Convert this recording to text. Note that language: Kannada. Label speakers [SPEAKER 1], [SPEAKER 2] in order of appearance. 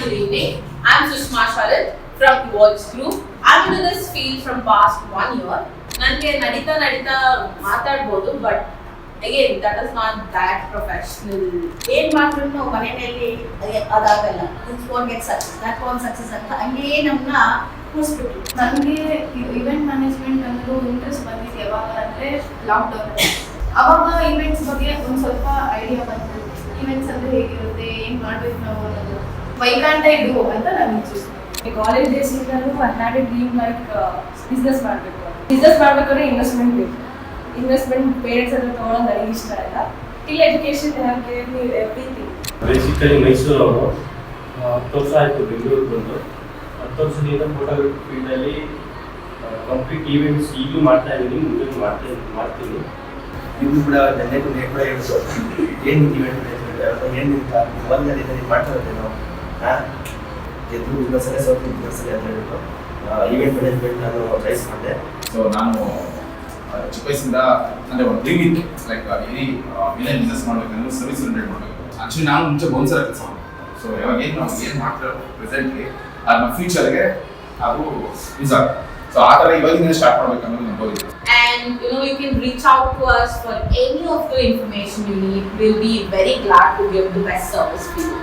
[SPEAKER 1] good evening. I'm Sushma Sharat from Evolves Group. I'm into this field from past 1 year. ನನಗೆ ನಡೀತಾ ಮಾತಾಡ್ಬೋದು, but again that is not that professional.
[SPEAKER 2] ಏನ್ ಮಾಡಿದ್ರು ಮನೆಯಲ್ಲಿ ಅದಾಗಲ್ಲ. This want get success, that want success ಅಂತ ಹಂಗೇ ನಮ್ಮನ್ನ ಕೂರಿಸ್ಬಿಟ್ರು.
[SPEAKER 3] ನನಗೆ ಇವೆಂಟ್ ಮ್ಯಾನೇಜ್ಮೆಂಟ್ ಅನ್ನೋದು ಇಂಟ್ರೆಸ್ಟ್ ಬಂದಿದ್ದು ಯಾವಾಗ ಅಂದರೆ ಲಾಕ್ಡೌನ್. ಅವಾಗ ಇವೆಂಟ್ಸ್ ಬಗ್ಗೆ ಒಂದು ಸ್ವಲ್ಪ ಐಡಿಯಾ ಬಂತು. ಇವೆಂಟ್ಸ್ ಅಂದರೆ ಹೇಗಿರುತ್ತೆ, ಏನು ಮಾಡಬೇಕು ನಾವು ಅನ್ನೋದು. ವೈ ಕಾಂಟ್ ಐ ಡೂ ಅಂತ ನಾನು ಇಚ್ಛಿಸ್ತೀನಿ.
[SPEAKER 4] ಕಾಲೇಜ್ ಡೇಸಿಂದಲೂ I had a dream like business ಮಾಡಬೇಕು. ಬಿಸ್ನೆಸ್ ಮಾಡಬೇಕಾದ್ರೆ ಇನ್ವೆಸ್ಟ್ಮೆಂಟ್ ಬೇಕು. ಇನ್ವೆಸ್ಟ್ಮೆಂಟ್ ಪೇರೆಂಟ್ಸ್ ಹತ್ರ ತೊಗೊಳೋದು ನನಗೆ ಇಷ್ಟ ಇಲ್ಲ. Till education have give me everything.
[SPEAKER 5] Basically ಮೈಸೂರವರು 10 ವರ್ಷ ಆಯಿತು ಬೆಂಗಳೂರಿಗೆ ಬಂದು. 10 ವರ್ಷದಿಂದ ಫೋಟೋಗ್ರಫಿ ಫೀಲ್ಡಲ್ಲಿ ಕಂಪ್ಲೀಟ್ ಈವೆಂಟ್ಸ್ ಈಗಲೂ ಮಾಡ್ತಾ ಇದ್ದೀನಿ, ಮುಂದೆ ಮಾಡ್ತೀನಿ.
[SPEAKER 6] ಇದು ಕೂಡ ನೆನ್ನೆ ಕೂಡ ಹೇಳ್ತು ಏನು ಇವೆಂಟ್ ಮ್ಯಾನೇಜ್ಮೆಂಟ್ ಏನು ಮೊದಲನೇ ಮಾಡ್ತಾ ಇದ್ದೆ ನಾವು ಎದ್ದು ಬಿಸ್ನೆಸ್ಸಲ್ಲೇ ಸ್ವಲ್ಪ ಬಿಸ್ನೆಸ್ಸಲ್ಲಿ ಅಂತ ಹೇಳ್ಬಿಟ್ಟು ಈವೆಂಟ್ ಮ್ಯಾನೇಜ್ಮೆಂಟ್ ನಾನು ಟ್ರೈಸ್ ಮಾಡಿದೆ.
[SPEAKER 7] ಸೊ ನಾನು ಚಿಕ್ಕ ವಯಸ್ಸಿಂದ ಅಂದರೆ ಒಂದು ಡ್ರೀಮ್ ಇತ್ತು, ಲೈಕ್ ಏನೇ ಬಿಸ್ನೆಸ್ ಮಾಡಬೇಕಂದ್ರೆ ಸರ್ವಿಸ್ ರಿಲೇಟೆಡ್ ಮಾಡಬೇಕು. ಆ್ಯಕ್ಚುಲಿ ನಾನು ಮುಂಚೆ ಬೋನ್ಸರ ಕೆಲಸ ಮಾಡಿದೆ. ಸೊ ಇವಾಗ ಏನು ಮಾಡ್ತಿರೋ ಪ್ರೆಸೆಂಟ್ಲಿ ಅದು ನಮ್ಮ ಫ್ಯೂಚರ್ಗೆ ಅದು ಯೂಸ್ ಆಗುತ್ತೆ. ಸೊ ಆ ಥರ ಇವಾಗಿಂದ ಸ್ಟಾರ್ಟ್ ಮಾಡಬೇಕನ್ನೋದು ನಮ್ಮ ಗೋಲ್ ಇದೆ.
[SPEAKER 1] And you can reach out to us for any of the information you need. We'll be very glad to give the best service to you.